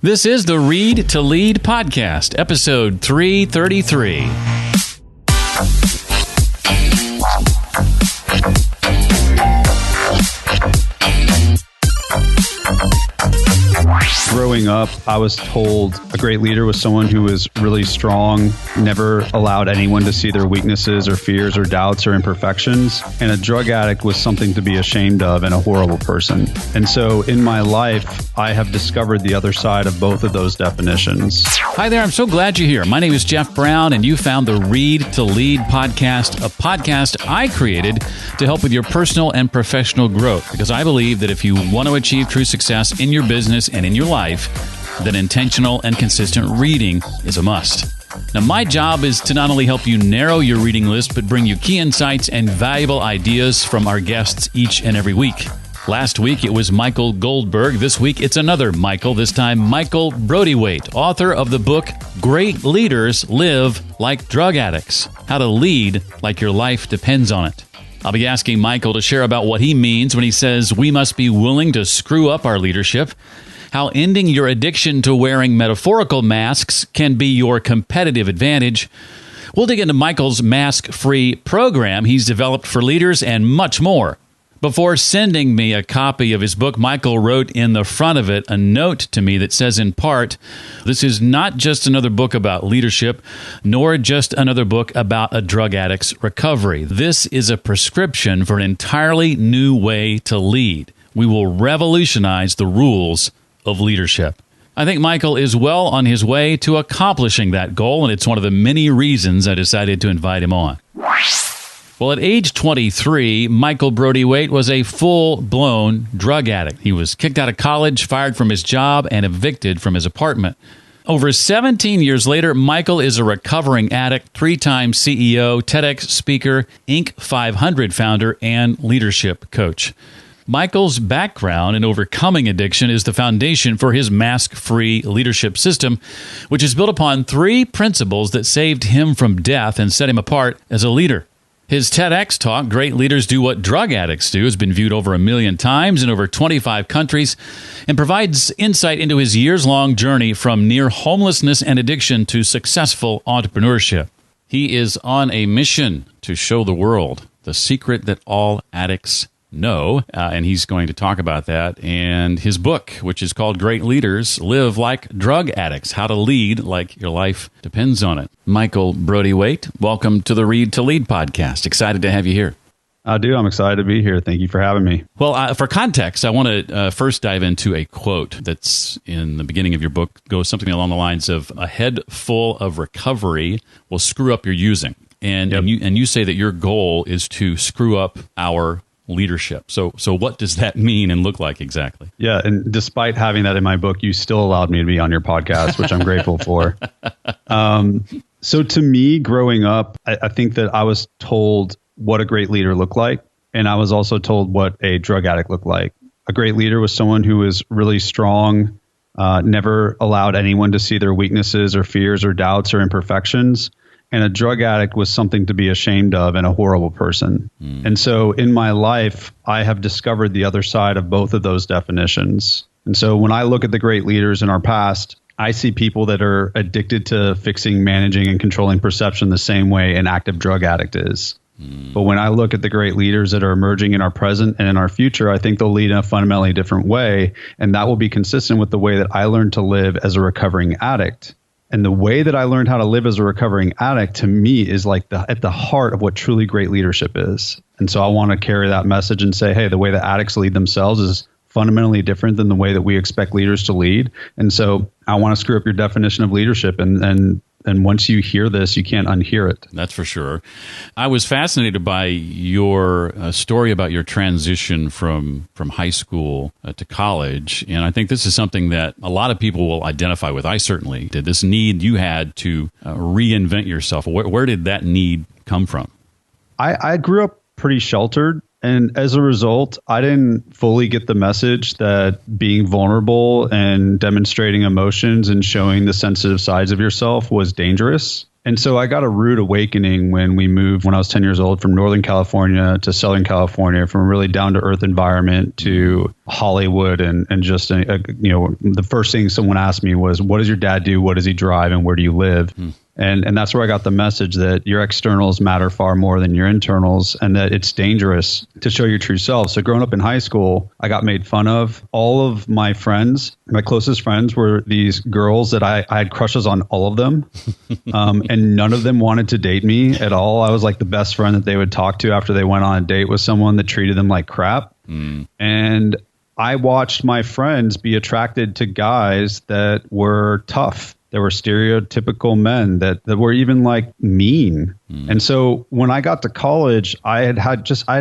This is the Read to Lead podcast, episode 333. Growing up, I was told a great leader was someone who was really strong, never allowed anyone to see their weaknesses or fears or doubts or imperfections. And a drug addict was something to be ashamed of and a horrible person. And so in my life, I have discovered the other side of both of those definitions. Hi there, I'm so glad you're here. My name is Jeff Brown, and you found the Read to Lead podcast, a podcast I created to help with your personal and professional growth, because I believe that if you want to achieve true success in your business and in your life, then intentional and consistent reading is a must. Now, my job is to not only help you narrow your reading list, but bring you key insights and valuable ideas from our guests each and every week. Last week, it was Michael Goldberg. This week, it's another Michael, this time Michael Brody-Waite, author of the book, Great Leaders Live Like Drug Addicts, How to Lead Like Your Life Depends on It. I'll be asking Michael to share about what he means when he says we must be willing to screw up our leadership, how ending your addiction to wearing metaphorical masks can be your competitive advantage. We'll dig into Michael's mask-free program he's developed for leaders and much more. Before sending me a copy of his book, Michael wrote in the front of it a note to me that says, in part, this is not just another book about leadership, nor just another book about a drug addict's recovery. This is a prescription for an entirely new way to lead. We will revolutionize the rules of leadership. I think Michael is well on his way to accomplishing that goal, and it's one of the many reasons I decided to invite him on. Well, at age 23, Michael Brody-Waite was a full-blown drug addict. He was kicked out of college, fired from his job, and evicted from his apartment. Over 17 years later, Michael is a recovering addict, three-time CEO, TEDx speaker, Inc. 500 founder, and leadership coach. Michael's background in overcoming addiction is the foundation for his mask-free leadership system, which is built upon three principles that saved him from death and set him apart as a leader. His TEDx talk, Great Leaders Do What Drug Addicts Do, has been viewed over 1 million times in over 25 countries and provides insight into his years-long journey from near homelessness and addiction to successful entrepreneurship. He is on a mission to show the world the secret that all addicts know, and he's going to talk about that. And his book, which is called Great Leaders Live Like Drug Addicts, How to Lead Like Your Life Depends on It. Michael Brody-Waite, welcome to the Read to Lead podcast. Excited to have you here. I'm excited to be here. Thank you for having me. Well, for context, I want to first dive into a quote that's in the beginning of your book. Goes something along the lines of, a head full of recovery will screw up your using. And, Yep. and you say that your goal is to screw up our leadership. So what does that mean and look like exactly? Yeah, and despite having that in my book, you still allowed me to be on your podcast, which I'm grateful for. So to me, growing up, I think that I was told what a great leader looked like, and I was also told what a drug addict looked like. A great leader was someone who was really strong, never allowed anyone to see their weaknesses or fears or doubts or imperfections. And a drug addict was something to be ashamed of and a horrible person. And so in my life, I have discovered the other side of both of those definitions. And so when I look at the great leaders in our past, I see people that are addicted to fixing, managing, and controlling perception the same way an active drug addict is. But when I look at the great leaders that are emerging in our present and in our future, I think they'll lead in a fundamentally different way. And that will be consistent with the way that I learned to live as a recovering addict. And the way that I learned how to live as a recovering addict, to me, is like at the heart of what truly great leadership is. And so I want to carry that message and say, hey, the way that addicts lead themselves is fundamentally different than the way that we expect leaders to lead. And so I want to screw up your definition of leadership. And once you hear this, you can't unhear it. That's for sure. I was fascinated by your story about your transition from high school to college. And I think this is something that a lot of people will identify with. I certainly did. This need you had to reinvent yourself. Where did that need come from? I grew up pretty sheltered. And as a result, I didn't fully get the message that being vulnerable and demonstrating emotions and showing the sensitive sides of yourself was dangerous. And so I got a rude awakening when we moved when I was 10 years old from Northern California to Southern California, from a really down to earth environment to Hollywood. And just, the first thing someone asked me was, what does your dad do? What does he drive? And where do you live? And that's where I got the message that your externals matter far more than your internals, and that it's dangerous to show your true self. So growing up in high school, I got made fun of. All of my friends, my closest friends, were these girls that I had crushes on all of them. And none of them wanted to date me at all. I was like the best friend that they would talk to after they went on a date with someone that treated them like crap. And I watched my friends be attracted to guys that were tough. There were stereotypical men that were even like mean. And so when I got to college, I had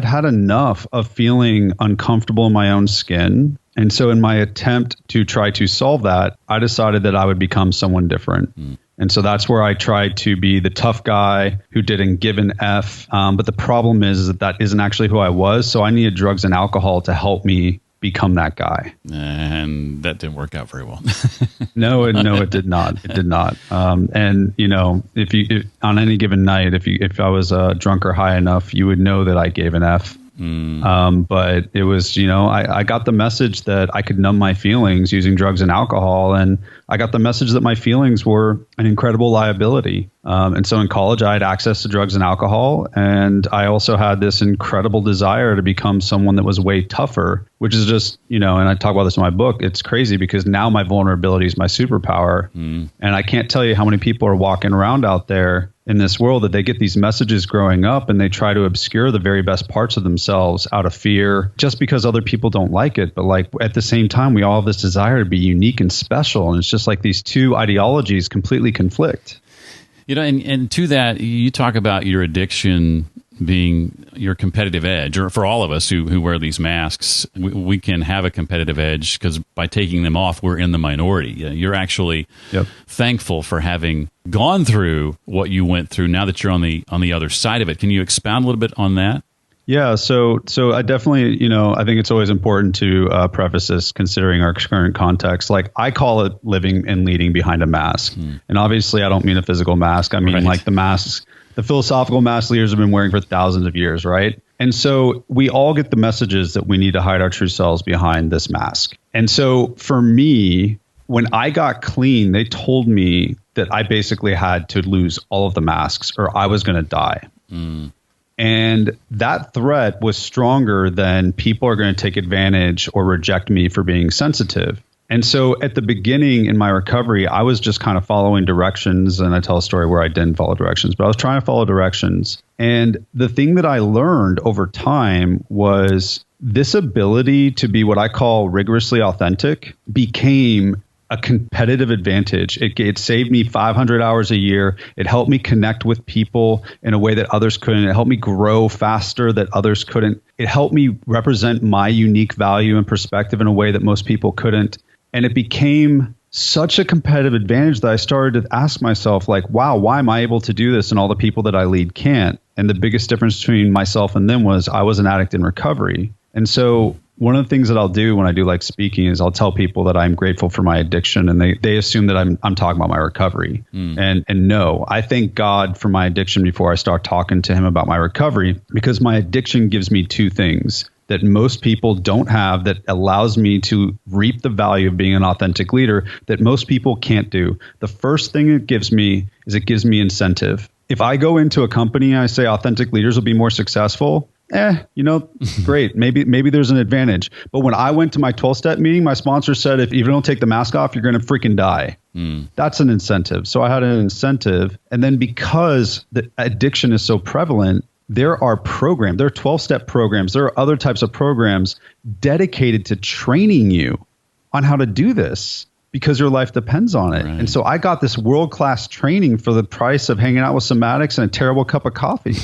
had enough of feeling uncomfortable in my own skin. And so in my attempt to try to solve that, I decided that I would become someone different. And so that's where I tried to be the tough guy who didn't give an F. But the problem is that isn't actually who I was. So I needed drugs and alcohol to help me become that guy. And that didn't work out very well. No, it did not. It did not. And if on any given night, if I was drunk or high enough, you would know that I gave an F. But it was, I got the message that I could numb my feelings using drugs and alcohol. And I got the message that my feelings were an incredible liability. And so in college, I had access to drugs and alcohol. And I also had this incredible desire to become someone that was way tougher, which is just, and I talk about this in my book. It's crazy because now my vulnerability is my superpower. And I can't tell you how many people are walking around out there in this world that they get these messages growing up and they try to obscure the very best parts of themselves out of fear just because other people don't like it. But like at the same time, we all have this desire to be unique and special. And it's just like these two ideologies completely conflict. And to that, you talk about your addiction being your competitive edge, or for all of us who wear these masks, we can have a competitive edge because by taking them off, we're in the minority. You're actually thankful for having gone through what you went through now that you're on the other side of it. Can you expound a little bit on that? Yeah, so I definitely, I think it's always important to preface this considering our current context. Like I call it living and leading behind a mask. And obviously I don't mean a physical mask. I mean like the masks, the philosophical mask leaders have been wearing for thousands of years, right? And so we all get the messages that we need to hide our true selves behind this mask. And so for me, when I got clean, they told me that I basically had to lose all of the masks or I was going to die. And that threat was stronger than people are going to take advantage or reject me for being sensitive. And so at the beginning in my recovery, I was just kind of following directions. And I tell a story where I didn't follow directions, but I was trying to follow directions. And the thing that I learned over time was this ability to be what I call rigorously authentic became a competitive advantage. It saved me 500 hours a year. It helped me connect with people in a way that others couldn't. It helped me grow faster that others couldn't. It helped me represent my unique value and perspective in a way that most people couldn't. And it became such a competitive advantage that I started to ask myself, like, wow, why am I able to do this and all the people that I lead can't? And the biggest difference between myself and them was I was an addict in recovery. And so one of the things that I'll do when I do like speaking is I'll tell people that I'm grateful for my addiction, and they assume that I'm talking about my recovery. And no, I thank God for my addiction before I start talking to him about my recovery, because my addiction gives me two things that most people don't have that allows me to reap the value of being an authentic leader that most people can't do. The first thing it gives me is it gives me incentive. If I go into a company and I say authentic leaders will be more successful, great. Maybe there's an advantage. But when I went to my 12-step meeting, my sponsor said, if you don't take the mask off, you're going to freaking die. That's an incentive. So I had an incentive. And then because the addiction is so prevalent, there are 12-step programs. There are other types of programs dedicated to training you on how to do this because your life depends on it. Right. And so I got this world-class training for the price of hanging out with some addicts and a terrible cup of coffee.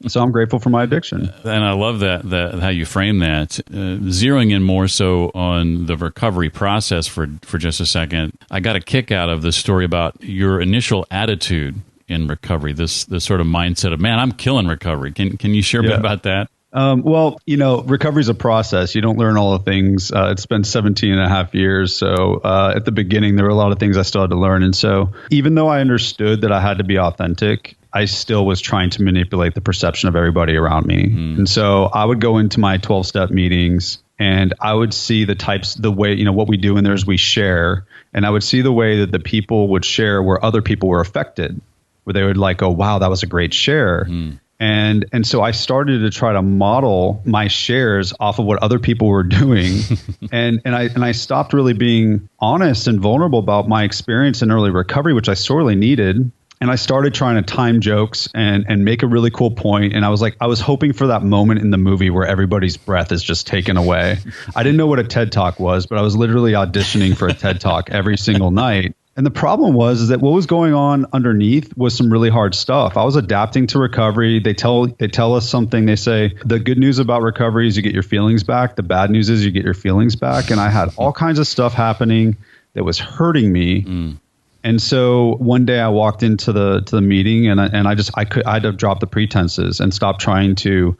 So I'm grateful for my addiction. And I love that how you frame that. Zeroing in more so on the recovery process for just a second, I got a kick out of the story about your initial attitude in recovery, this sort of mindset of, man, I'm killing recovery. Can you share a bit about that? Well, recovery is a process. You don't learn all the things. It's been 17 and a half years. So at the beginning, there were a lot of things I still had to learn. And so even though I understood that I had to be authentic, I still was trying to manipulate the perception of everybody around me. And so I would go into my 12-step meetings and I would see the way, what we do in there is we share. And I would see the way that the people would share where other people were affected, where they would like, oh, wow, that was a great share. And so I started to try to model my shares off of what other people were doing. and I stopped really being honest and vulnerable about my experience in early recovery, which I sorely needed. And I started trying to time jokes and make a really cool point. And I was hoping for that moment in the movie where everybody's breath is just taken away. I didn't know what a TED Talk was, but I was literally auditioning for a TED Talk every single night. And the problem was that what was going on underneath was some really hard stuff. I was adapting to recovery. They tell us something. They say the good news about recovery is you get your feelings back. The bad news is you get your feelings back. And I had all kinds of stuff happening that was hurting me. And so one day I walked into the meeting and I had to drop the pretenses and stop trying to,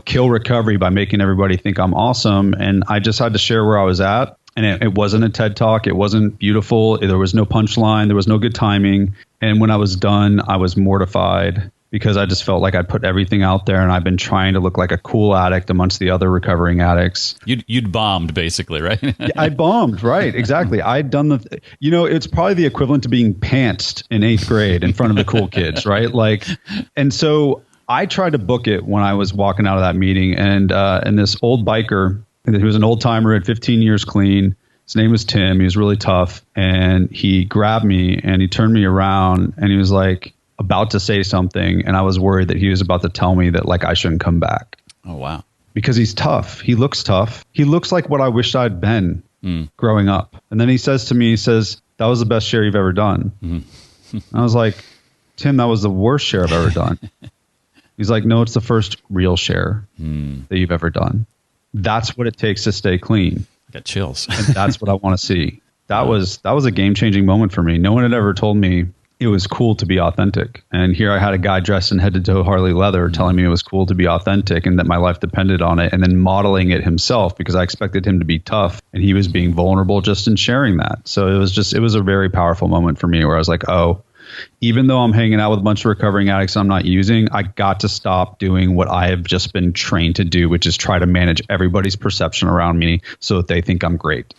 kill recovery by making everybody think I'm awesome. And I just had to share where I was at. And it wasn't a TED Talk. It wasn't beautiful. There was no punchline. There was no good timing. And when I was done, I was mortified because I just felt like I'd put everything out there and I've been trying to look like a cool addict amongst the other recovering addicts. You'd bombed basically, right? Yeah, I bombed, right? Exactly. I'd done it's probably the equivalent to being pantsed in 8th grade in front of the cool kids, right? And so I tried to book it when I was walking out of that meeting and this old biker, he was an old timer, had 15 years clean. His name was Tim. He was really tough. And he grabbed me and he turned me around and he was like about to say something. And I was worried that he was about to tell me that I shouldn't come back. Oh, wow. Because he's tough. He looks tough. He looks like what I wished I'd been growing up. And then he says to me, that was the best share you've ever done. I was like, Tim, that was the worst share I've ever done. He's like, no, it's the first real share that you've ever done. That's what it takes to stay clean. I got chills. And that's what I want to see. That was a game-changing moment for me. No one had ever told me it was cool to be authentic. And here I had a guy dressed in head-to-toe Harley leather telling me it was cool to be authentic and that my life depended on it, and then modeling it himself because I expected him to be tough, and he was being vulnerable just in sharing that. So it was a very powerful moment for me where I was like, oh, even though I'm hanging out with a bunch of recovering addicts I'm not using, I got to stop doing what I have just been trained to do, which is try to manage everybody's perception around me so that they think I'm great.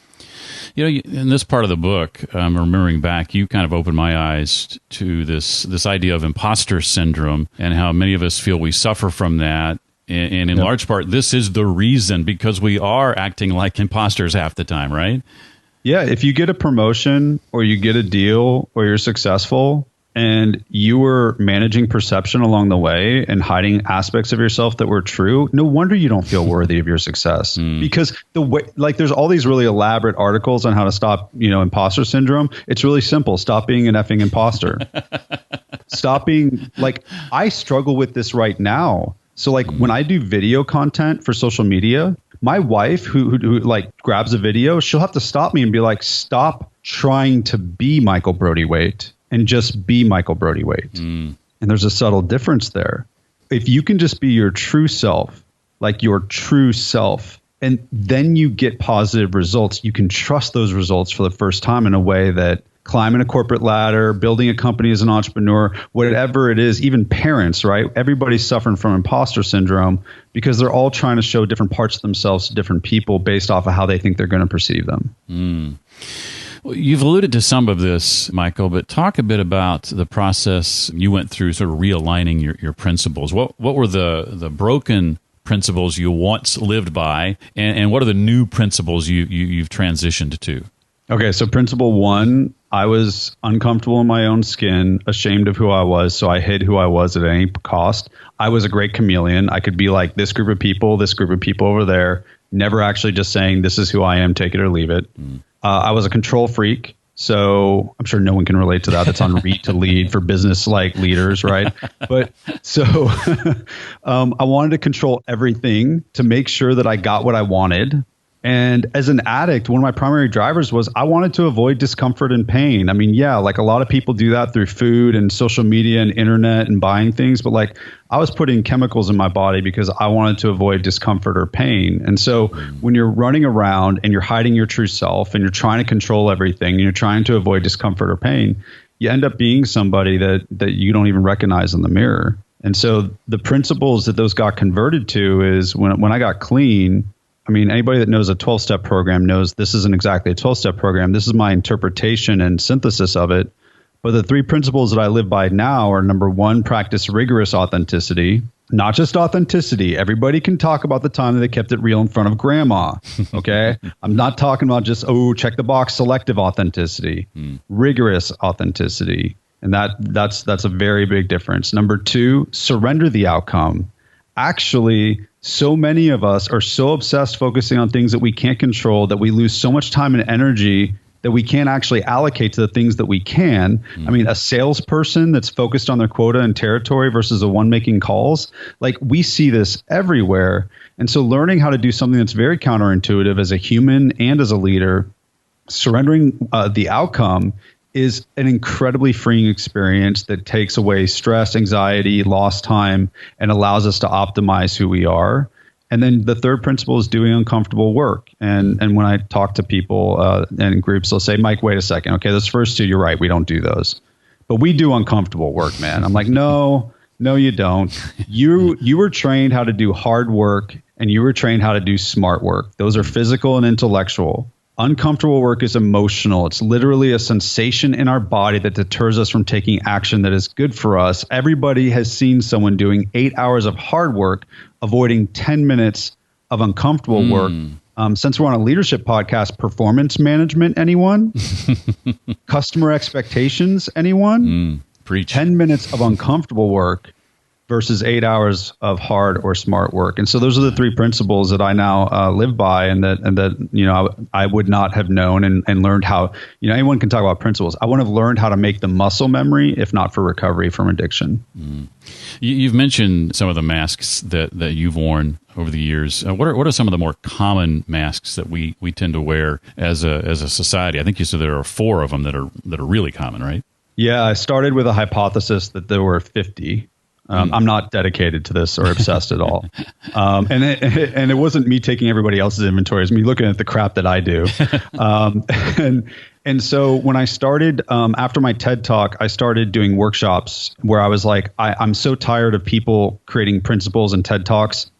In this part of the book, remembering back, you kind of opened my eyes to this idea of imposter syndrome and how many of us feel we suffer from that. And in large part, this is the reason, because we are acting like imposters half the time, right? Yeah, if you get a promotion or you get a deal or you're successful and you were managing perception along the way and hiding aspects of yourself that were true, no wonder you don't feel worthy of your success. Because the way, there's all these really elaborate articles on how to stop, imposter syndrome. It's really simple. Stop being an effing imposter. Stop being I struggle with this right now. So when I do video content for social media, my wife who grabs a video, she'll have to stop me and be like, stop trying to be Michael Brody-Waite and just be Michael Brody-Waite. And there's a subtle difference there. If you can just be your true self, and then you get positive results, you can trust those results for the first time in a way that climbing a corporate ladder, building a company as an entrepreneur, whatever it is, even parents, right? Everybody's suffering from imposter syndrome because they're all trying to show different parts of themselves to different people based off of how they think they're going to perceive them. Well, you've alluded to some of this, Michael, but talk a bit about the process you went through, sort of realigning your principles. What were the broken principles you once lived by, and what are the new principles you've transitioned to? Okay, so principle 1, I was uncomfortable in my own skin, ashamed of who I was, so I hid who I was at any cost. I was a great chameleon. I could be like this group of people over there, never actually just saying, this is who I am, take it or leave it. I was a control freak, so I'm sure no one can relate to that. That's on Read to Lead for business leaders, right? But so I wanted to control everything to make sure that I got what I wanted. And as an addict, one of my primary drivers was I wanted to avoid discomfort and pain. I mean, yeah, like a lot of people do that through food and social media and internet and buying things. But like I was putting chemicals in my body because I wanted to avoid discomfort or pain. And so when you're running around and you're hiding your true self and you're trying to control everything and you're trying to avoid discomfort or pain, you end up being somebody that you don't even recognize in the mirror. And so the principles that those got converted to is when I got clean, I mean, anybody that knows a 12-step program knows this isn't exactly a 12-step program. This is my interpretation and synthesis of it. But the 3 principles that I live by now are, number 1, practice rigorous authenticity. Not just authenticity. Everybody can talk about the time that they kept it real in front of grandma. Okay. I'm not talking about just, check the box, selective authenticity, rigorous authenticity. And that's a very big difference. Number 2, surrender the outcome. Actually, so many of us are so obsessed focusing on things that we can't control that we lose so much time and energy that we can't actually allocate to the things that we can. I mean, a salesperson that's focused on their quota and territory versus a one making calls, like we see this everywhere. And so learning how to do something that's very counterintuitive as a human and as a leader, surrendering the outcome is an incredibly freeing experience that takes away stress, anxiety, lost time, and allows us to optimize who we are. And then the third principle is doing uncomfortable work. And when I talk to people and in groups, they'll say, Mike, wait a second. Okay, those first 2, you're right. We don't do those. But we do uncomfortable work, man. I'm like, no, you don't. You were trained how to do hard work, and you were trained how to do smart work. Those are physical and intellectual. Uncomfortable work is emotional. It's literally a sensation in our body that deters us from taking action that is good for us. Everybody has seen someone doing 8 hours of hard work, avoiding 10 minutes of uncomfortable work. Since we're on a leadership podcast, performance management, anyone? Customer expectations, anyone? Preach. 10 minutes of uncomfortable work versus 8 hours of hard or smart work. And so those are the 3 principles that I now live by, and that I would not have known and learned how. Anyone can talk about principles. I wouldn't have learned how to make the muscle memory if not for recovery from addiction. You've mentioned some of the masks that you've worn over the years. What are some of the more common masks that we tend to wear as a society? I think you said there are 4 of them that are really common, right? Yeah, I started with a hypothesis that there were 50. I'm not dedicated to this or obsessed at all. And it wasn't me taking everybody else's inventory. It's me looking at the crap that I do. And so when I started, after my TED Talk, I started doing workshops where I was like, I'm so tired of people creating principles and TED Talks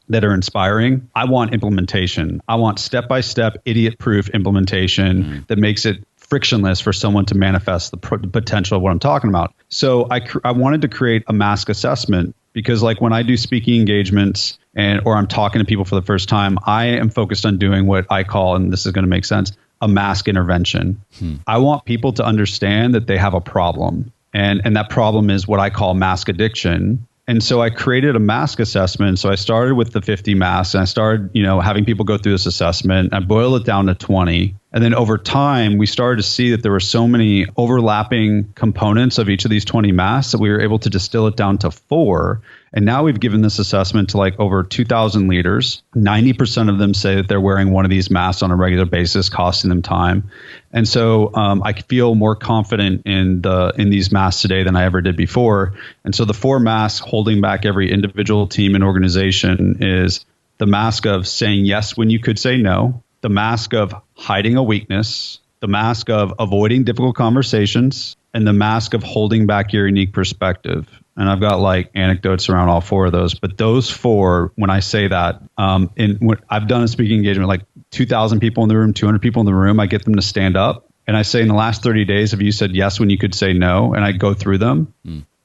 that are inspiring. I want implementation. I want step-by-step, idiot-proof implementation that makes it frictionless for someone to manifest the potential of what I'm talking about. So I wanted to create a mask assessment because, like, when I do speaking engagements or I'm talking to people for the first time, I am focused on doing what I call, and this is going to make sense, a mask intervention. I want people to understand that they have a problem, and that problem is what I call mask addiction. And so I created a mask assessment. So I started with the 50 masks, and I started, having people go through this assessment. I boiled it down to 20. And then over time, we started to see that there were so many overlapping components of each of these 20 masks that we were able to distill it down to 4. And now we've given this assessment to like over 2,000 leaders. 90% of them say that they're wearing one of these masks on a regular basis, costing them time. And so I feel more confident in these masks today than I ever did before. And so the 4 masks holding back every individual, team, and organization is the mask of saying yes when you could say no, the mask of hiding a weakness, the mask of avoiding difficult conversations, and the mask of holding back your unique perspective. And I've got like anecdotes around all 4 of those. But those 4, when I say that, I've done a speaking engagement, like 2,000 people in the room, 200 people in the room, I get them to stand up. And I say, in the last 30 days, have you said yes when you could say no? And I go through them.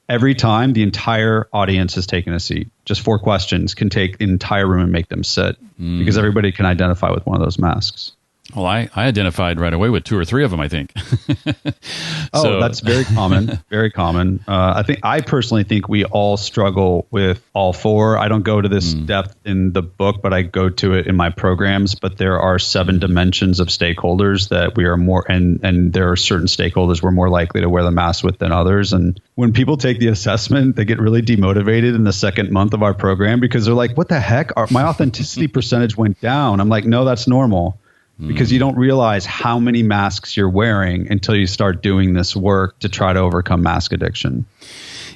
Every time, the entire audience has taken a seat. Just 4 questions can take the entire room and make them sit because everybody can identify with one of those masks. Well, I identified right away with 2 or 3 of them, I think. That's very common. Very common. I personally think we all struggle with all 4. I don't go to this depth in the book, but I go to it in my programs. But there are 7 dimensions of stakeholders that we are more, and there are certain stakeholders we're more likely to wear the mask with than others. And when people take the assessment, they get really demotivated in the second month of our program because they're like, what the heck? My authenticity percentage went down. I'm like, no, that's normal. Because you don't realize how many masks you're wearing until you start doing this work to try to overcome mask addiction.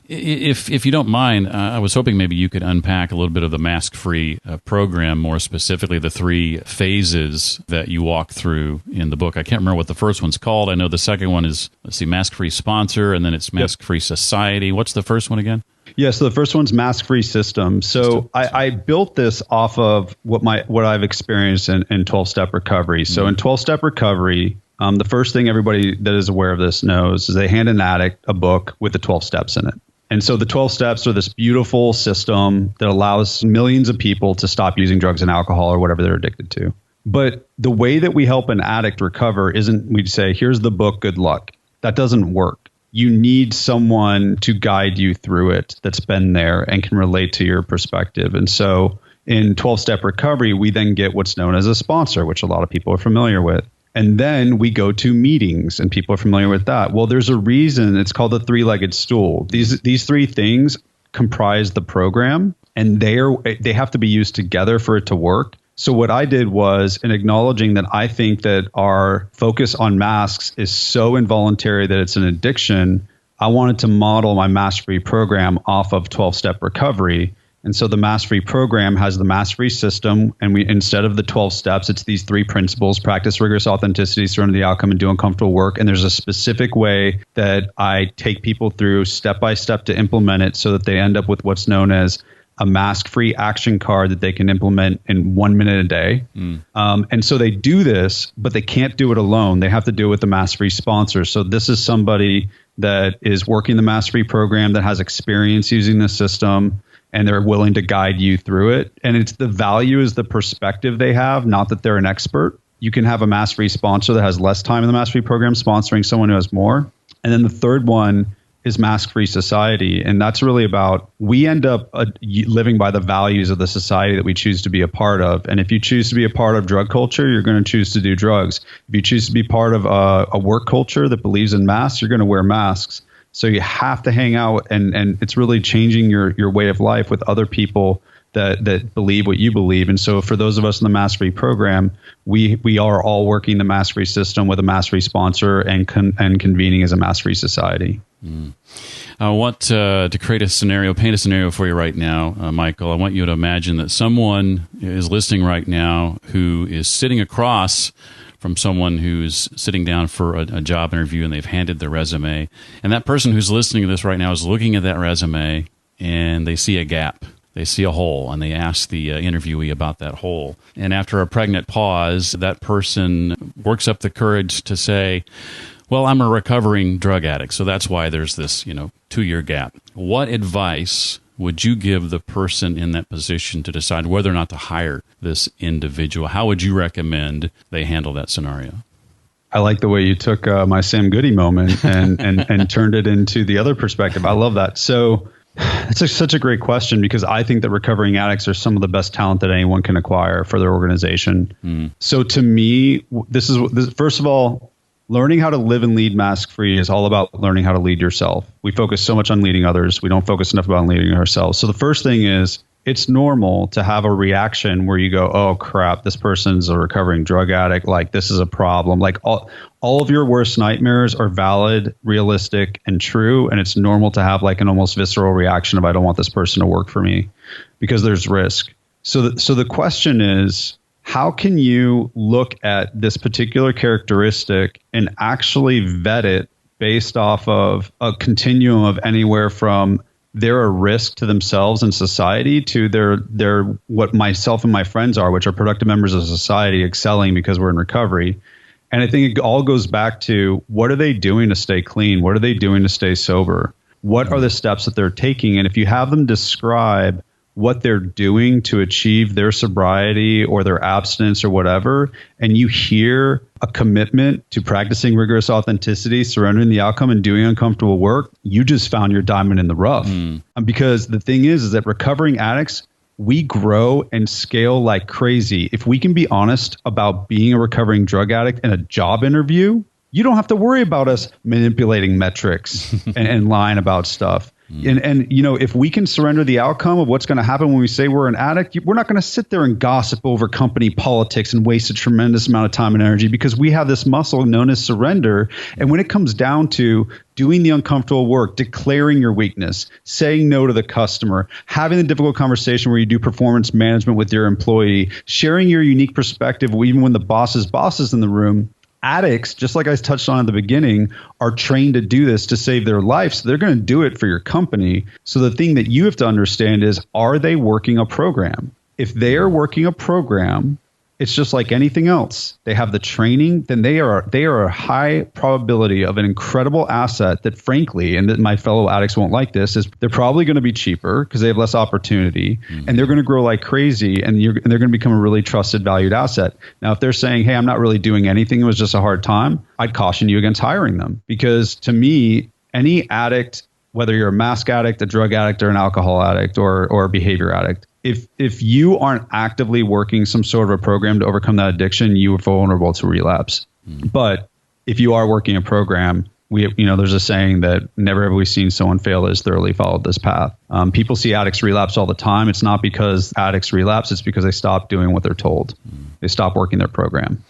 If you don't mind, I was hoping maybe you could unpack a little bit of the mask-free program, more specifically the 3 phases that you walk through in the book. I can't remember what the first one's called. I know the second one is, mask-free sponsor, and then it's mask-free society. What's the first one again? Yeah, so the first one's mask-free system. So I built this off of what I've experienced in 12-step recovery. So in 12-step recovery, the first thing everybody that is aware of this knows is they hand an addict a book with the 12 steps in it. And so the 12 steps are this beautiful system that allows millions of people to stop using drugs and alcohol or whatever they're addicted to. But the way that we help an addict recover isn't we'd say, here's the book, good luck. That doesn't work. You need someone to guide you through it that's been there and can relate to your perspective. And so in 12-step recovery, we then get what's known as a sponsor, which a lot of people are familiar with. And then we go to meetings, and people are familiar with that. Well, there's a reason it's called the 3-legged stool. These 3 things comprise the program, and they have to be used together for it to work. So what I did was, in acknowledging that I think that our focus on masks is so involuntary that it's an addiction, I wanted to model my mask-free program off of 12-step recovery. And so the mask-free program has the mask-free system, and we instead of the 12 steps, it's these 3 principles: practice rigorous authenticity, surrender the outcome, and do uncomfortable work. And there's a specific way that I take people through step by step to implement it so that they end up with what's known as a mask-free action card that they can implement in 1 minute a day. And so they do this, but they can't do it alone. They have to do it with the mask-free sponsor. So this is somebody that is working the mask-free program that has experience using the system, and they're willing to guide you through it. And it's the value is the perspective they have, not that they're an expert. You can have a mask-free sponsor that has less time in the mask-free program sponsoring someone who has more. And then the third one is mask-free society. And that's really about, we end up living by the values of the society that we choose to be a part of. And if you choose to be a part of drug culture, you're going to choose to do drugs. If you choose to be part of a work culture that believes in masks, you're going to wear masks. So you have to hang out, and it's really changing your way of life with other people that believe what you believe. And so for those of us in the mask-free program, we are all working the mask-free system with a mask-free sponsor and convening as a mask-free society. I want to paint a scenario for you right now, Michael. I want you to imagine that someone is listening right now who is sitting across from someone who's sitting down for a job interview, and they've handed their resume. And that person who's listening to this right now is looking at that resume, and they see a gap. They see a hole, and they ask the interviewee about that hole. And after a pregnant pause, that person works up the courage to say, well, I'm a recovering drug addict, so that's why there's this 2-year gap. What advice would you give the person in that position to decide whether or not to hire this individual? How would you recommend they handle that scenario? I like the way you took my Sam Goody moment and turned it into the other perspective. I love that. So it's such a great question, because I think that recovering addicts are some of the best talent that anyone can acquire for their organization. So to me, this is first of all, learning how to live and lead mask-free is all about learning how to lead yourself. We focus so much on leading others. We don't focus enough on leading ourselves. So the first thing is, it's normal to have a reaction where you go, oh, crap, this person's a recovering drug addict. Like, this is a problem. Like, all of your worst nightmares are valid, realistic, and true. And it's normal to have like an almost visceral reaction of, I don't want this person to work for me, because there's risk. So the question is, how can you look at this particular characteristic and actually vet it based off of a continuum of anywhere from they're a risk to themselves and society to they're what myself and my friends are, which are productive members of society excelling because we're in recovery. And I think it all goes back to, what are they doing to stay clean? What are they doing to stay sober? What are the steps that they're taking? And if you have them describe what they're doing to achieve their sobriety or their abstinence or whatever, and you hear a commitment to practicing rigorous authenticity, surrendering the outcome, and doing uncomfortable work, you just found your diamond in the rough. Because the thing is that recovering addicts, we grow and scale like crazy. If we can be honest about being a recovering drug addict in a job interview, you don't have to worry about us manipulating metrics and lying about stuff. And you know, if we can surrender the outcome of what's going to happen when we say we're an addict, we're not going to sit there and gossip over company politics and waste a tremendous amount of time and energy, because we have this muscle known as surrender. And when it comes down to doing the uncomfortable work, declaring your weakness, saying no to the customer, having the difficult conversation where you do performance management with your employee, sharing your unique perspective even when the boss is in the room, addicts, just like I touched on at the beginning, are trained to do this to save their life. So they're going to do it for your company. So the thing that you have to understand is, are they working a program? If they are working a program, it's just like anything else. They have the training, then they are a high probability of an incredible asset that, frankly, and that my fellow addicts won't like this, is they're probably going to be cheaper because they have less opportunity, and they're going to grow like crazy, and they're going to become a really trusted, valued asset. Now, if they're saying, hey, I'm not really doing anything, it was just a hard time, I'd caution you against hiring them, because to me, any addict, whether you're a mask addict, a drug addict, or an alcohol addict, or a behavior addict, if you aren't actively working some sort of a program to overcome that addiction, you are vulnerable to relapse. But if you are working a program, there's a saying that never have we seen someone fail that has thoroughly followed this path. People see addicts relapse all the time. It's not because addicts relapse, it's because they stop doing what they're told. They stop working their program.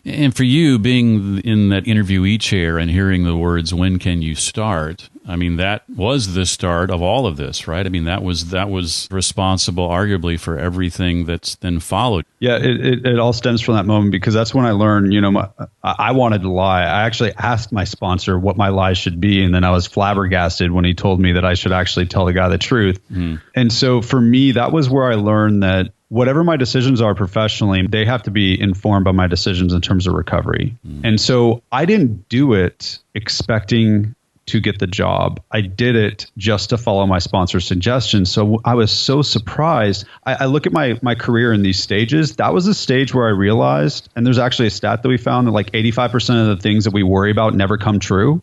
And for you, being in that interviewee chair and hearing the words, when can you start? I mean, that was the start of all of this, right? I mean, that was responsible, arguably, for everything that's then followed. Yeah, it all stems from that moment, because that's when I learned, I wanted to lie. I actually asked my sponsor what my lies should be, and then I was flabbergasted when he told me that I should actually tell the guy the truth. And so for me, that was where I learned that whatever my decisions are professionally, they have to be informed by my decisions in terms of recovery. And so I didn't do it expecting to get the job. I did it just to follow my sponsor's suggestions. So I was so surprised. I look at my career in these stages. That was a stage where I realized, and there's actually a stat that we found, that like 85% of the things that we worry about never come true.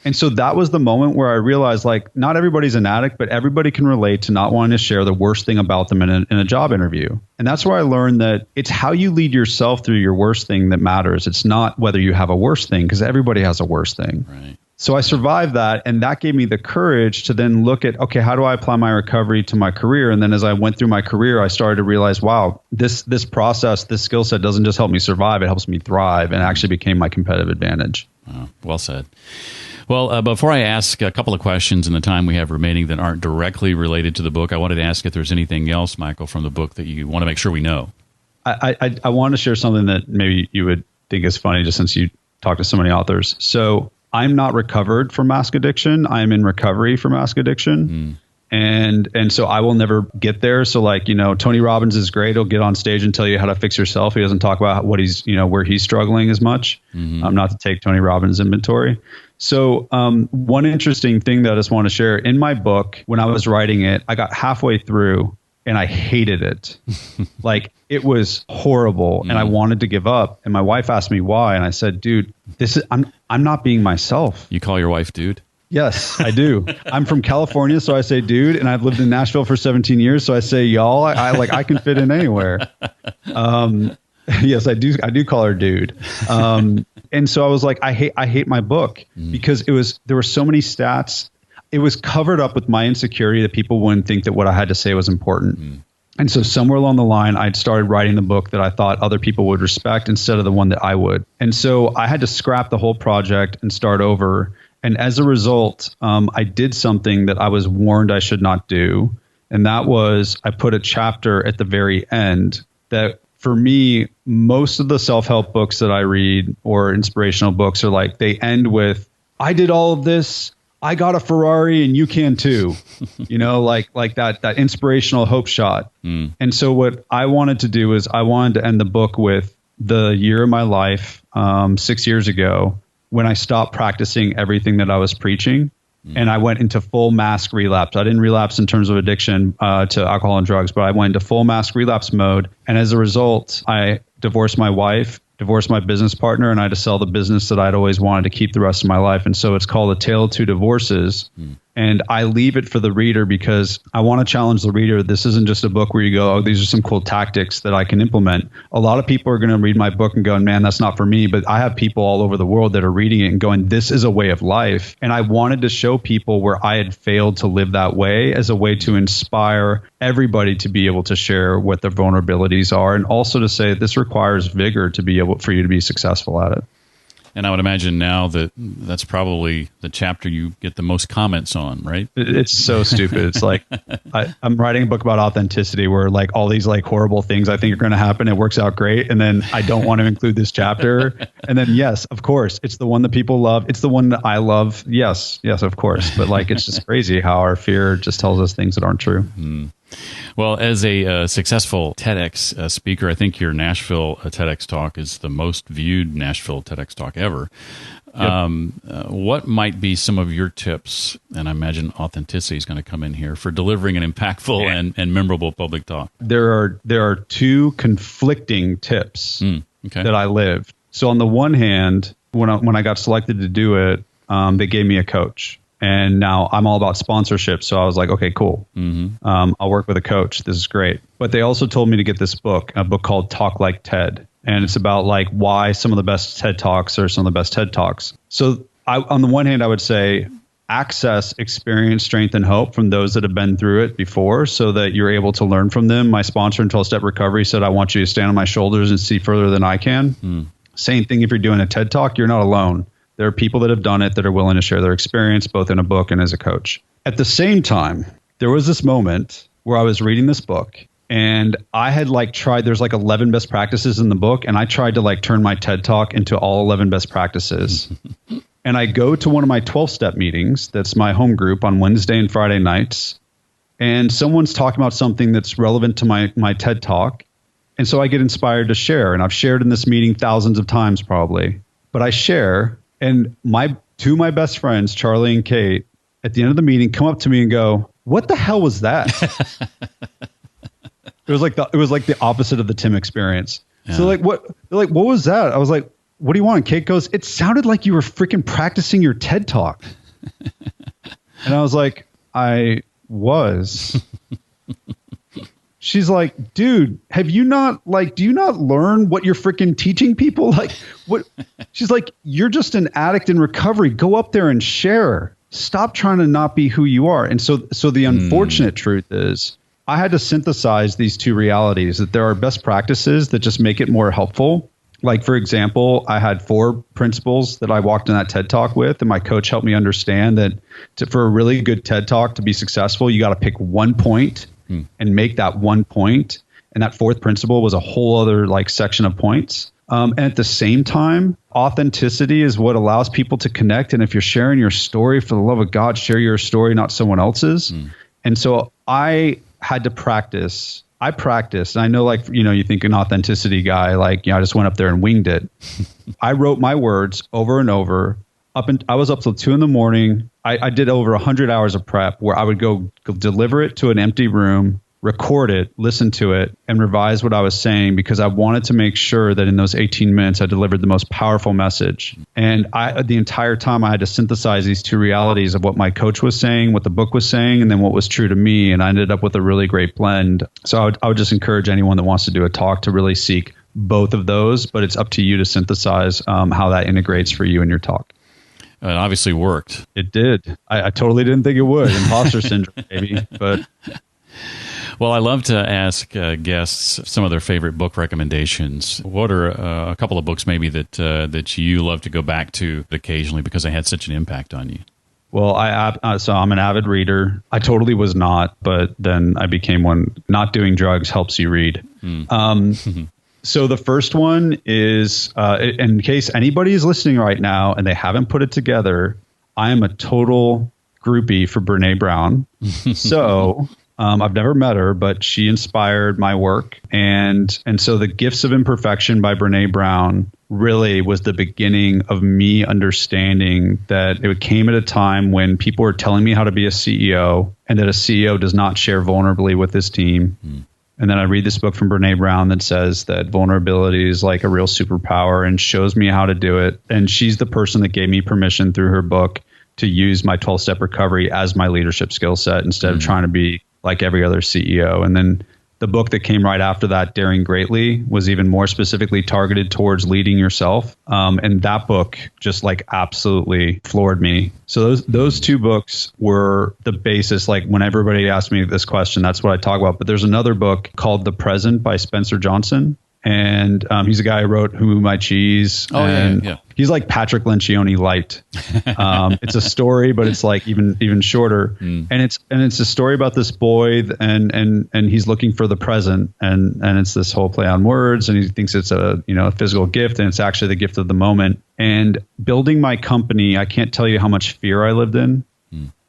And so that was the moment where I realized, like, not everybody's an addict, but everybody can relate to not wanting to share the worst thing about them in a job interview. And that's where I learned that it's how you lead yourself through your worst thing that matters. It's not whether you have a worst thing, because everybody has a worst thing. Right. So I survived that, and that gave me the courage to then look at, okay, how do I apply my recovery to my career? And then as I went through my career, I started to realize, wow, this process, this skill set doesn't just help me survive, it helps me thrive, and actually became my competitive advantage. Oh, well said. Well, before I ask a couple of questions in the time we have remaining that aren't directly related to the book, I wanted to ask if there's anything else, Michael, from the book that you want to make sure we know. I want to share something that maybe you would think is funny, just since you talk to so many authors. So I'm not recovered from mask addiction. I'm in recovery for mask addiction. And so I will never get there. So like, Tony Robbins is great. He'll get on stage and tell you how to fix yourself. He doesn't talk about what he's, where he's struggling as much. Not to take Tony Robbins' inventory. So one interesting thing that I just want to share, in my book, when I was writing it, I got halfway through and I hated it. Like, it was horrible, and I wanted to give up. And my wife asked me why, and I said, dude, I'm not being myself. You call your wife dude? Yes, I do. I'm from California, so I say dude, and I've lived in Nashville for 17 years, so I say y'all. I can fit in anywhere. Yes, I do call her dude. And so I was like, I hate my book because there were so many stats. It was covered up with my insecurity that people wouldn't think that what I had to say was important. And so somewhere along the line, I'd started writing the book that I thought other people would respect instead of the one that I would. And so I had to scrap the whole project and start over. And as a result, I did something that I was warned I should not do. And that was, I put a chapter at the very end that, for me, most of the self-help books that I read or inspirational books are like, they end with, I did all of this, I got a Ferrari and you can too. Like that inspirational hope shot. And so what I wanted to do is I wanted to end the book with the year of my life, 6 years ago, when I stopped practicing everything that I was preaching. And I went into full mask relapse. I didn't relapse in terms of addiction to alcohol and drugs, but I went into full mask relapse mode. And as a result, I divorced my wife, divorced my business partner, and I had to sell the business that I'd always wanted to keep the rest of my life. And so it's called A Tale of Two Divorces. And I leave it for the reader because I want to challenge the reader. This isn't just a book where you go, oh, these are some cool tactics that I can implement. A lot of people are going to read my book and go, man, that's not for me. But I have people all over the world that are reading it and going, this is a way of life. And I wanted to show people where I had failed to live that way as a way to inspire everybody to be able to share what their vulnerabilities are. And also to say this requires vigor to be able for you to be successful at it. And I would imagine now that that's probably the chapter you get the most comments on, right? It's so stupid. It's like I'm writing a book about authenticity where like all these like horrible things I think are going to happen. It works out great. And then I don't want to include this chapter. And then, yes, of course, it's the one that people love. It's the one that I love. Yes, of course. But like, it's just crazy how our fear just tells us things that aren't true. Well, as a successful TEDx speaker, I think your Nashville TEDx talk is the most viewed Nashville TEDx talk ever. Yep. What might be some of your tips, and I imagine authenticity is going to come in here, for delivering an impactful and memorable public talk? There are two conflicting tips that I lived. So on the one hand, when I got selected to do it, they gave me a coach. And now I'm all about sponsorship. So I was like, okay, cool. I'll work with a coach. This is great. But they also told me to get this book, a book called Talk Like TED. And it's about like why some of the best TED Talks are some of the best TED Talks. So on the one hand, I would say access experience, strength, and hope from those that have been through it before so that you're able to learn from them. My sponsor in 12-Step Recovery said, I want you to stand on my shoulders and see further than I can. Same thing if you're doing a TED Talk, you're not alone. There are people that have done it that are willing to share their experience, both in a book and as a coach. At the same time, there was this moment where I was reading this book and I had like tried, there's like 11 best practices in the book. And I tried to like turn my TED Talk into all 11 best practices. And I go to one of my 12-step meetings. That's my home group on Wednesday and Friday nights. And someone's talking about something that's relevant to my TED Talk. And so I get inspired to share. And I've shared in this meeting thousands of times probably. But I share. And two of my best friends, Charlie and Kate, at the end of the meeting come up to me and go, what the hell was that? It was like the opposite of the Tim experience. Yeah. So what was that? I was like, what do you want? And Kate goes, it sounded like you were freaking practicing your TED Talk. And I was like, I was. She's like, dude, do you not learn what you're freaking teaching people? Like, what? She's like, you're just an addict in recovery. Go up there and share. Stop trying to not be who you are. And so the unfortunate truth is I had to synthesize these two realities, that there are best practices that just make it more helpful. Like, for example, I had 4 principles that I walked in that TED Talk with, and my coach helped me understand that for a really good TED Talk to be successful, you got to pick one point and make that one point. And that 4th principle was a whole other like section of points. And at the same time, authenticity is what allows people to connect. And if you're sharing your story, for the love of God, share your story, not someone else's. And so I had to practice. I practiced. And I know, like, you think an authenticity guy, like, I just went up there and winged it. I wrote my words over and over. I was up till 2 a.m. I did over 100 hours of prep where I would go deliver it to an empty room, record it, listen to it, and revise what I was saying, because I wanted to make sure that in those 18 minutes I delivered the most powerful message. And the entire time I had to synthesize these two realities of what my coach was saying, what the book was saying, and then what was true to me. And I ended up with a really great blend. So I would just encourage anyone that wants to do a talk to really seek both of those, but it's up to you to synthesize how that integrates for you in your talk. It obviously worked. It did. I totally didn't think it would. Imposter syndrome, maybe. But well, I love to ask guests some of their favorite book recommendations. What are a couple of books maybe that you love to go back to occasionally because they had such an impact on you? Well, so I'm an avid reader. I totally was not, but then I became one. Not doing drugs helps you read. So the first one is, in case anybody is listening right now and they haven't put it together, I am a total groupie for Brene Brown. So I've never met her, but she inspired my work. And so The Gifts of Imperfection by Brené Brown really was the beginning of me understanding that it came at a time when people were telling me how to be a CEO and that a CEO does not share vulnerably with his team. And then I read this book from Brené Brown that says that vulnerability is like a real superpower and shows me how to do it. And she's the person that gave me permission through her book to use my 12-step recovery as my leadership skill set instead of trying to be like every other CEO. And then the book that came right after that, Daring Greatly, was even more specifically targeted towards leading yourself. And that book just like absolutely floored me. So those two books were the basis. Like when everybody asks me this question, that's what I talk about. But there's another book called The Present by Spencer Johnson. And he's a guy who wrote Who Moved My Cheese. Oh, yeah. He's like Patrick Lencioni light. It's a story, but it's like even shorter. And it's a story about this boy and he's looking for the present. And it's this whole play on words. And he thinks it's a physical gift, and it's actually the gift of the moment. And building my company, I can't tell you how much fear I lived in.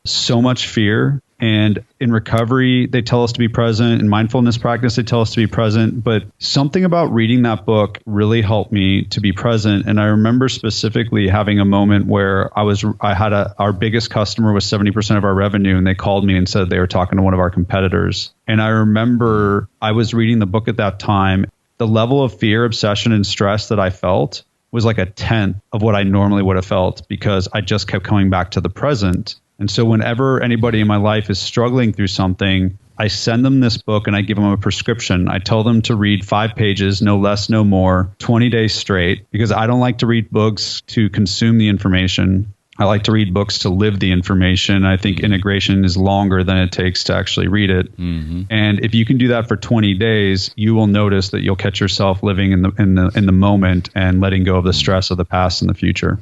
So much fear. And in recovery, they tell us to be present. In mindfulness practice, they tell us to be present. But something about reading that book really helped me to be present. And I remember specifically having a moment where our biggest customer was 70% of our revenue, and they called me and said they were talking to one of our competitors. And I remember I was reading the book at that time. The level of fear, obsession, and stress that I felt was like a tenth of what I normally would have felt, because I just kept coming back to the present. And so whenever anybody in my life is struggling through something, I send them this book and I give them a prescription. I tell them to read 5 pages, no less, no more, 20 days straight, because I don't like to read books to consume the information. I like to read books to live the information. I think integration is longer than it takes to actually read it. And if you can do that for 20 days, you will notice that you'll catch yourself living in the moment and letting go of the stress of the past and the future.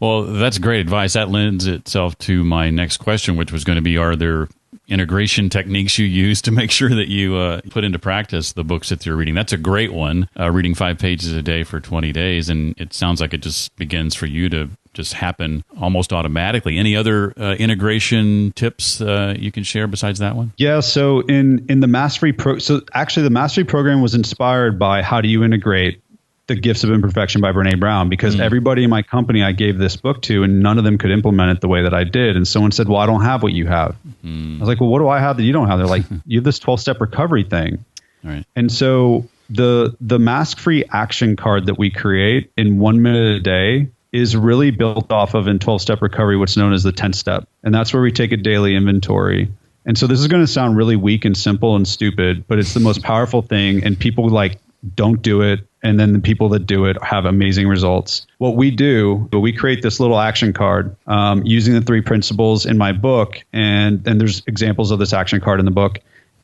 Well, that's great advice. That lends itself to my next question, which was going to be, are there integration techniques you use to make sure that you put into practice the books that you're reading? That's a great one, reading 5 pages a day for 20 days. And it sounds like it just begins for you to just happen almost automatically. Any other integration tips you can share besides that one? Yeah. So in the Mastery the Mastery program was inspired by How Do You Integrate The Gifts of Imperfection by Brené Brown, because everybody in my company I gave this book to, and none of them could implement it the way that I did. And someone said, well, I don't have what you have. I was like, well, what do I have that you don't have? They're like, you have this 12-step recovery thing. All right. And so the mask-free action card that we create in 1 minute a day is really built off of, in 12-step recovery, what's known as the 10th step. And that's where we take a daily inventory. And so this is going to sound really weak and simple and stupid, but it's the most powerful thing. And people don't do it. And then the people that do it have amazing results. What we do, we create this little action card using the 3 principles in my book. And there's examples of this action card in the book.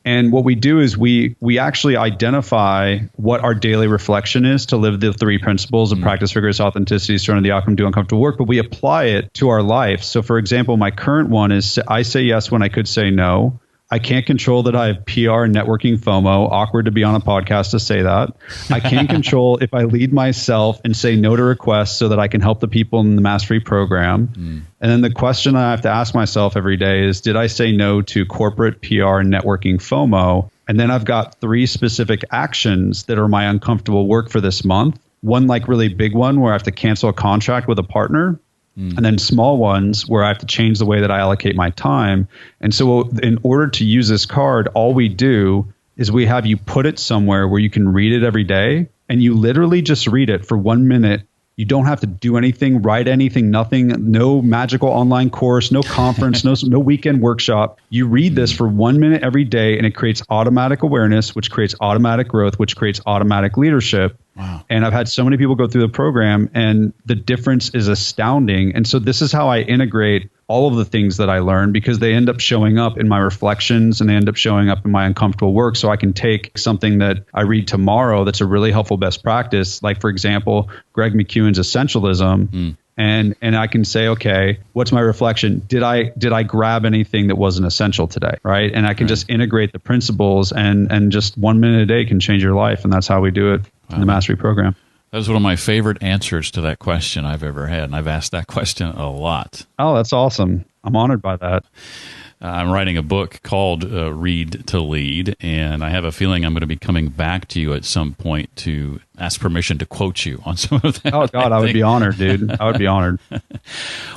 And what we do is we actually identify what our daily reflection is to live the 3 principles of practice rigorous authenticity, surrender the outcome, do uncomfortable work, but we apply it to our life. So for example, my current one is I say yes when I could say no. I can't control that I have PR and networking FOMO. Awkward to be on a podcast to say that. I can't control if I lead myself and say no to requests so that I can help the people in the Mastery program. And then the question I have to ask myself every day is, did I say no to corporate PR and networking FOMO? And then I've got 3 specific actions that are my uncomfortable work for this month. One like really big one where I have to cancel a contract with a partner. And then small ones where I have to change the way that I allocate my time. And so in order to use this card, all we do is we have you put it somewhere where you can read it every day, and you literally just read it for 1 minute. You don't have to do anything, write anything, nothing, no magical online course, no conference, no weekend workshop. You read this for 1 minute every day, and it creates automatic awareness, which creates automatic growth, which creates automatic leadership. Wow. And I've had so many people go through the program, and the difference is astounding. And so this is how I integrate all of the things that I learn, because they end up showing up in my reflections and they end up showing up in my uncomfortable work. So I can take something that I read tomorrow that's a really helpful best practice, like, for example, Greg McKeown's Essentialism. And I can say, okay, what's my reflection? Did I grab anything that wasn't essential today? Right. And I can just integrate the principles, and just 1 minute a day can change your life. And that's how we do it in the Mastery program. That was one of my favorite answers to that question I've ever had. And I've asked that question a lot. Oh, that's awesome. I'm honored by that. I'm writing a book called Read to Lead, and I have a feeling I'm going to be coming back to you at some point to ask permission to quote you on some of that. Oh, God, I would be honored, dude. I would be honored.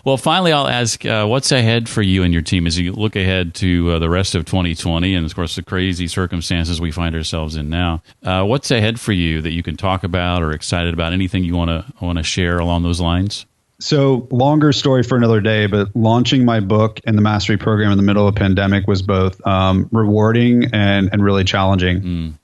Well, finally, I'll ask, what's ahead for you and your team as you look ahead to the rest of 2020 and, of course, the crazy circumstances we find ourselves in now? What's ahead for you that you can talk about or excited about? Anything you want to share along those lines? So, longer story for another day, but launching my book and the mastery program in the middle of a pandemic was both rewarding and really challenging.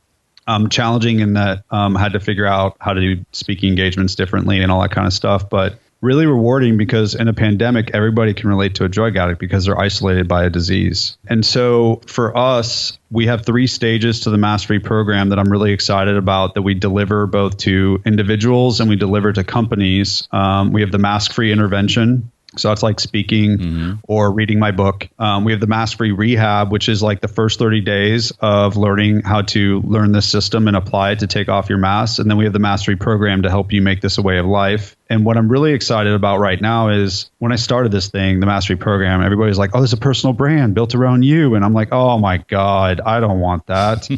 Challenging in that I had to figure out how to do speaking engagements differently and all that kind of stuff, but really rewarding because in a pandemic, everybody can relate to a drug addict because they're isolated by a disease. And so for us, we have 3 stages to the mastery program that I'm really excited about that we deliver both to individuals and we deliver to companies. We have the mask-free intervention. So that's like speaking or reading my book. We have the mask-free rehab, which is like the first 30 days of learning how to learn this system and apply it to take off your mask. And then we have the mastery program to help you make this a way of life. And what I'm really excited about right now is when I started this thing, the mastery program, everybody's like, oh, there's a personal brand built around you. And I'm like, oh my God, I don't want that.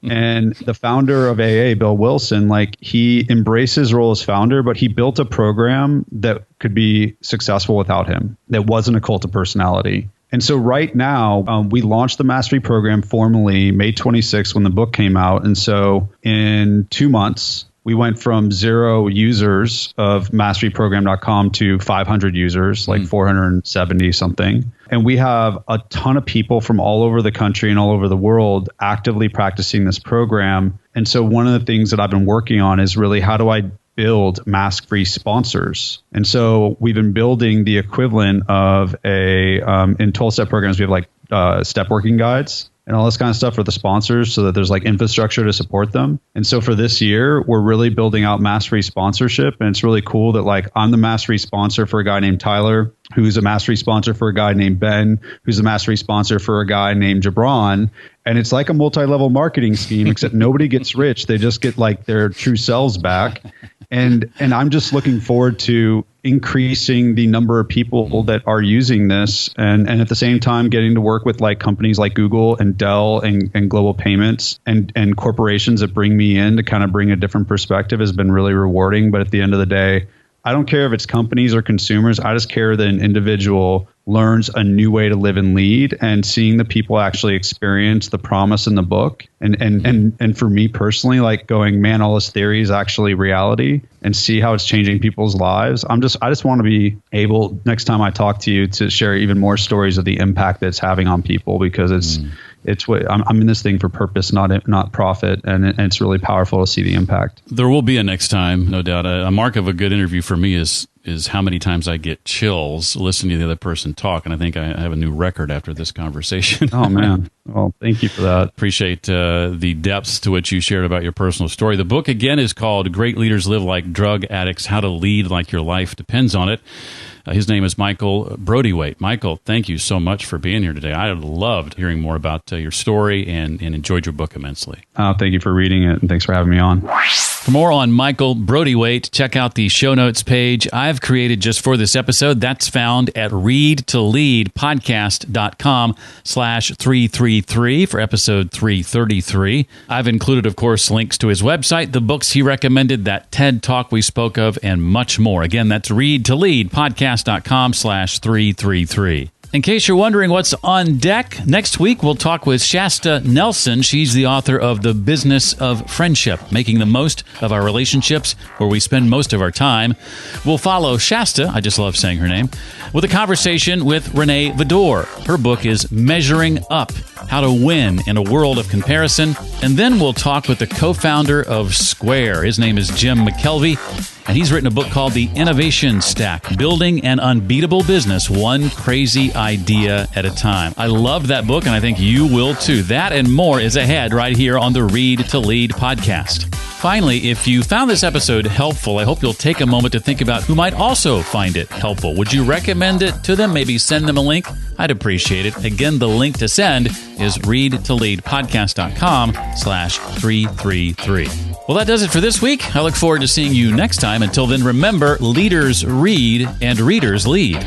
And the founder of AA, Bill Wilson, like he embraced his role as founder, but he built a program that could be successful without him, that wasn't a cult of personality. And so right now, we launched the mastery program formally May 26th when the book came out. And so in 2 months, we went from 0 users of masteryprogram.com to 500 users, like 470 something. And we have a ton of people from all over the country and all over the world actively practicing this program. And so one of the things that I've been working on is really how do I build mask-free sponsors? And so we've been building the equivalent of in 12-step programs, we have like step working guides and all this kind of stuff for the sponsors so that there's like infrastructure to support them. And so for this year, we're really building out mastery sponsorship. And it's really cool that like I'm the mastery sponsor for a guy named Tyler, who's a mastery sponsor for a guy named Ben, who's a mastery sponsor for a guy named Jabron. And it's like a multi-level marketing scheme, except nobody gets rich. They just get like their true selves back. And I'm just looking forward to increasing the number of people that are using this and at the same time getting to work with like companies like Google and Dell and Global Payments and corporations that bring me in to kind of bring a different perspective has been really rewarding. But at the end of the day, I don't care if it's companies or consumers. I just care that an individual learns a new way to live and lead, and seeing the people actually experience the promise in the book. And for me personally, like going, man, all this theory is actually reality, and see how it's changing people's lives. I just want to be able, next time I talk to you, to share even more stories of the impact that it's having on people, because it's what I'm in this thing for purpose, not profit, and it's really powerful to see the impact. There will be a next time, no doubt. A mark of a good interview for me is how many times I get chills listening to the other person talk, and I think I have a new record after this conversation. Oh, man. Well, thank you for that. Appreciate the depths to which you shared about your personal story. The book, again, is called Great Leaders Live Like Drug Addicts, How to Lead Like Your Life Depends on It. His name is Michael Brody-Waite. Michael, thank you so much for being here today. I loved hearing more about your story and enjoyed your book immensely. Thank you for reading it, and thanks for having me on. For more on Michael Brody-Waite, check out the show notes page I've created just for this episode. That's found at readtoleadpodcast.com/333 for episode 333. I've included, of course, links to his website, the books he recommended, that TED Talk we spoke of, and much more. Again, that's readtoleadpodcast.com/333. In case you're wondering what's on deck, next week we'll talk with Shasta Nelson. She's the author of The Business of Friendship, Making the Most of Our Relationships, where we spend most of our time. We'll follow Shasta, I just love saying her name, with a conversation with Renee Vidor. Her book is Measuring Up, How to Win in a World of Comparison. And then we'll talk with the co-founder of Square. His name is Jim McKelvey, and he's written a book called The Innovation Stack, Building an Unbeatable Business, One Crazy Idea at a Time. I loved that book, and I think you will too. That and more is ahead right here on the Read to Lead podcast. Finally, if you found this episode helpful, I hope you'll take a moment to think about who might also find it helpful. Would you recommend it to them? Maybe send them a link? I'd appreciate it. Again, the link to send is readtoleadpodcast.com/333. Well, that does it for this week. I look forward to seeing you next time. Until then, remember, leaders read and readers lead.